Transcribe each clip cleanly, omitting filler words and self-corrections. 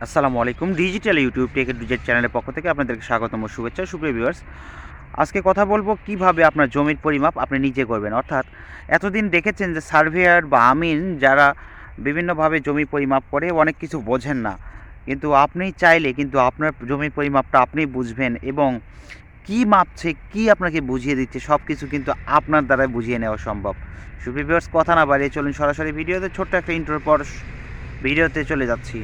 আসসালামু আলাইকুম। Digital YouTube tech A to Z চ্যানেলের পক্ষ থেকে আপনাদেরকে স্বাগতম ও শুভেচ্ছা। সুপ্রিয় ভিউয়ার্স, আজকে কথা বলবো কিভাবে আপনার জমির পরিমাপ আপনি নিজে করবেন। অর্থাৎ এতদিন দেখেছেন যে সার্ভেয়ার বা আমিন যারা বিভিন্নভাবে জমি পরিমাপ করে অনেক কিছু বোঝেন না। কিন্তু আপনি চাইলে কিন্তু আপনার জমির পরিমাপটা আপনি বুঝবেন এবং কি মাপছে, কি আপনাকে বুঝিয়ে দিচ্ছে সব কিছু কিন্তু আপনার দ্বারাই বুঝিয়ে নেওয়া সম্ভব। সুপ্রিয় ভিউয়ার্স, কথা না বাড়িয়ে চলুন সরাসরি ভিডিওতে। ছোট্ট একটা ইন্ট্রোর পর ভিডিওতে চলে যাচ্ছি।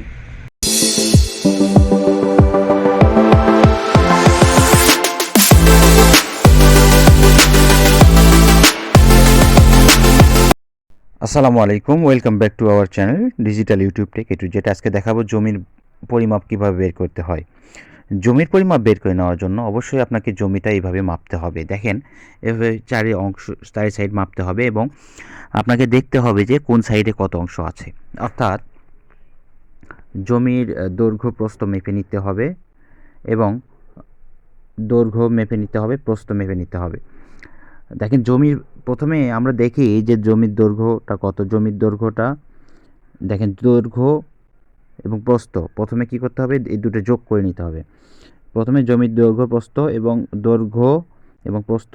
আসসালামু আলাইকুম, welcome back to our channel digital YouTube tech A to Z. আজকে দেখাবো জমির পরিমাপ কিভাবে বের করতে হয়। জমির পরিমাপ বের করে নেওয়ার জন্য অবশ্যই আপনাকে জমিটা এইভাবে মাপতে হবে। দেখেন, এভাবে চারি সাইড মাপতে হবে এবং আপনাকে দেখতে হবে যে কোন সাইডে কত অংশ আছে। অর্থাৎ জমির দৈর্ঘ্য প্রস্থ মেপে নিতে হবে এবং দৈর্ঘ্য মেপে নিতে হবে, প্রস্থ মেপে নিতে হবে। দেখেন, জমির প্রথমে আমরা দেখি যে জমির দৈর্ঘ্যটা কত। জমির দৈর্ঘ্যটা দেখেন, দৈর্ঘ্য এবং প্রস্থ প্রথমে কি করতে হবে, এই দুটো যোগ করে নিতে হবে। প্রথমে জমির দৈর্ঘ্য প্রস্থ এবং দৈর্ঘ্য এবং প্রস্থ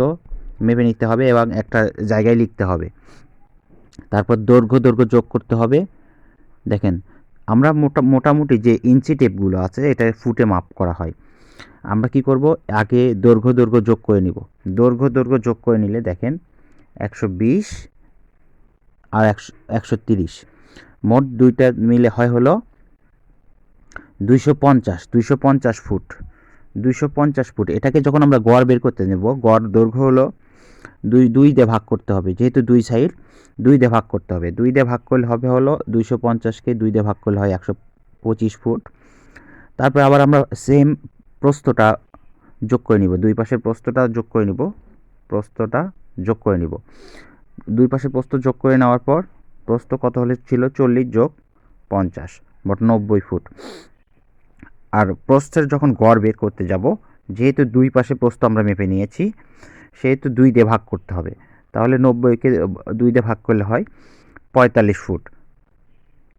মেপে নিতে হবে এবং একটা জায়গায় লিখতে হবে। তারপর দৈর্ঘ্য যোগ করতে হবে। দেখেন, আমরা মোটামুটি যে ইঞ্চি টেপগুলো আছে এটা ফুটে মাপ করা হয়। আমরা কি করব, আগে দৈর্ঘ্য যোগ করে নিব। দৈর্ঘ্য যোগ করে নিলে দেখেন 120 আর 130, মোট দুইটা মিলে হয় হলো 250 ফুট। 250 ফুট, এটাকে যখন আমরা গড় বের করতে নেব, গড় দৈর্ঘ্য হলো দুই দিয়ে ভাগ করতে হবে। যেহেতু দুই সাইড, 2 দিয়ে ভাগ করতে হবে। 2 দিয়ে ভাগ করলে হবে হলো 250কে 2 দিয়ে ভাগ করলে হয় 125 ফুট। তারপরে আবার আমরা সেম প্রস্থটা যোগ করে নিব। দুই পাশের প্রস্থটা যোগ করে নিব। প্রস্থটা যোগ করে নিব। দুই পাশের প্রস্থ যোগ করে নেওয়ার পর প্রস্থ কত হলে ছিল, 40 যোগ 50, মোট 90 ফুট। আর প্রস্থের যখন গড় বের করতে যাব, যেহেতু দুই পাশে প্রস্থ আমরা মেপে নিয়েছি, সেহেতু 2 দিয়ে ভাগ করতে হবে। তাহলে 90কে 2 দিয়ে ভাগ করলে হয় 45 ফুট।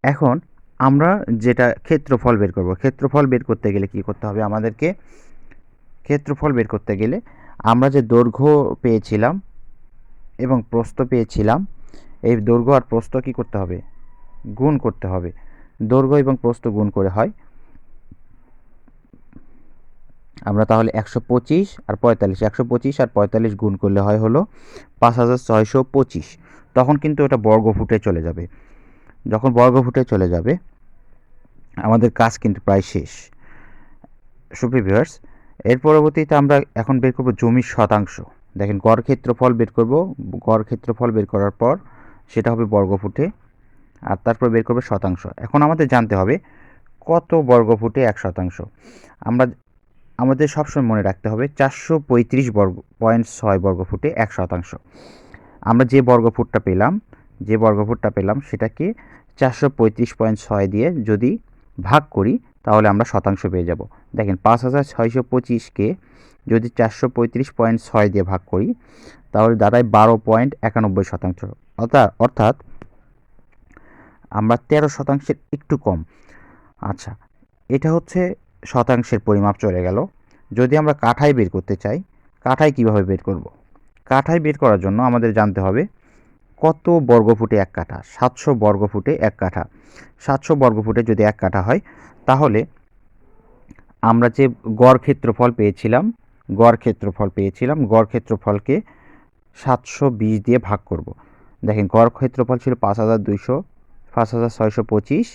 এখন আমরা যেটা ক্ষেত্রফল বের করব, ক্ষেত্রফল বের করতে গেলে কি করতে হবে আমাদেরকে, ক্ষেত্রফল বের করতে গেলে আমরা যে দৈর্ঘ্য পেয়েছিলাম এবং প্রস্থ পেয়েছিলাম, এই দৈর্ঘ্য আর প্রস্থ কি করতে হবে, গুণ করতে হবে। দৈর্ঘ্য এবং প্রস্থ গুণ করে হয়, আমরা তাহলে 125 আর 45, 125 আর 45 গুণ করলে হয় হলো 5625। তখন কিন্তু এটা বর্গ ফুটে চলে যাবে। যখন বর্গ ফুটে চলে যাবে আমাদের কাজ কিন্তু প্রায় শেষ। সুপ্রিয় ভিউয়ার্স, এর পরবর্তীতে আমরা এখন বের করব জমির শতাংশ। দেখেন, গড় ক্ষেত্রফল বের করব। গড় ক্ষেত্রফল বের করার পর সেটা হবে বর্গ ফুটে, আর তারপর বের করবে শতাংশ। এখন আমাদের জানতে হবে কত বর্গ ফুটে 1 শতাংশ। আমরা আমাদের সবসময় মনে রাখতে হবে 435.6 বর্গ ফুটে 1 শতাংশ। আমরা যে বর্গফুটটা পেলাম সেটাকে 435.6 দিয়ে যদি ভাগ করি তাহলে আমরা শতাংশ পেয়ে যাব। দেখেন, 5625কে যদি 435.6 দিয়ে ভাগ করি তাহলে দাঁড়ায় 12.91 শতাংশ। অর্থাৎ আমরা 13 শতাংশের একটু কম। আচ্ছা, এটা হচ্ছে শতাংশের পরিমাপ চলে গেল। যদি আমরা কাঠায় বের করতে চাই, কাঠায় কিভাবে বের করব? কাঠায় বের করার জন্য আমাদের জানতে হবে কত বর্গফুটে 1 কাঠা। 700 বর্গফুটে 1 কাঠা। 700 বর্গফুটে যদি 1 কাঠা হয় তাহলে আমরা যে গড় ক্ষেত্রফল পেয়েছিলাম, গড় ক্ষেত্রফলকে 720 দিয়ে ভাগ করব। দেখেন, গড় ক্ষেত্রফল ছিল 5625,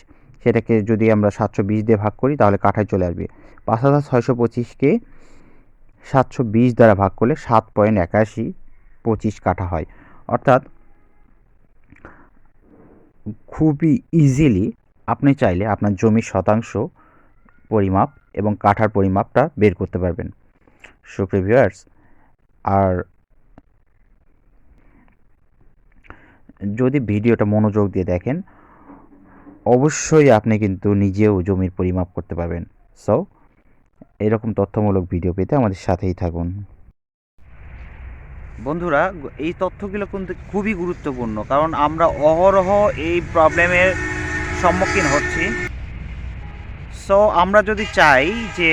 সেটাকে যদি আমরা 720 দিয়ে ভাগ করি তাহলে কাঠায় চলে আসবে। 5625কে 720 দ্বারা ভাগ করলে 7.8125 কাঠা হয়। অর্থাৎ খুবই ইজিলি আপনি চাইলে আপনার জমির শতাংশ পরিমাপ এবং কাঠার পরিমাপটা বের করতে পারবেন। সুপ্রিয় ভিউয়ার্স, আর যদি ভিডিওটা মনোযোগ দিয়ে দেখেন অবশ্যই আপনি কিন্তু নিজেও জমির পরিমাপ করতে পারবেন। সো এরকম তথ্যমূলক ভিডিও পেতে আমাদের সাথেই থাকুন। বন্ধুরা, এই তথ্যগুলো কিন্তু খুবই গুরুত্বপূর্ণ, কারণ আমরা অহরহ এই প্রবলেমের সম্মুখীন হচ্ছি। সো আমরা যদি চাই যে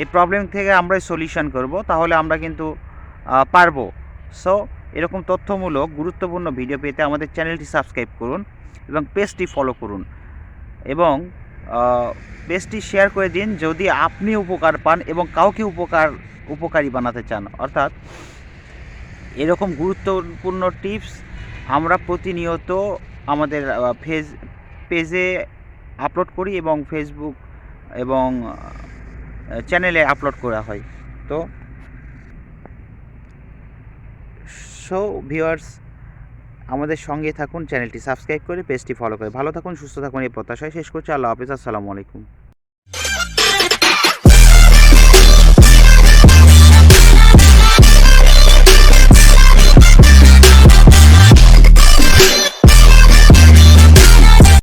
এই প্রবলেম থেকে আমরাই সলিউশন করব, তাহলে আমরা কিন্তু পারবো। সো এরকম তথ্যমূলক গুরুত্বপূর্ণ ভিডিও পেতে আমাদের চ্যানেলটি সাবস্ক্রাইব করুন এবং পেজটি ফলো করুন, এবং পেজটি শেয়ার করে দিন যদি আপনি উপকার পান এবং কাউকে উপকারী বানাতে চান। অর্থাৎ এরকম গুরুত্বপূর্ণ টিপস আমরা প্রতিনিয়ত আমাদের পেজে আপলোড করি এবং ফেসবুক এবং চ্যানেলে আপলোড করা হয়। তো ভিউয়ার্স, আমাদের সঙ্গে থাকুন, চ্যানেলটি সাবস্ক্রাইব করে পেজটি ফলো করে। ভালো থাকুন, সুস্থ থাকুন এই প্রত্যাশায় শেষ করছি। আল্লাহ হাফেজ, আসসালামু আলাইকুম।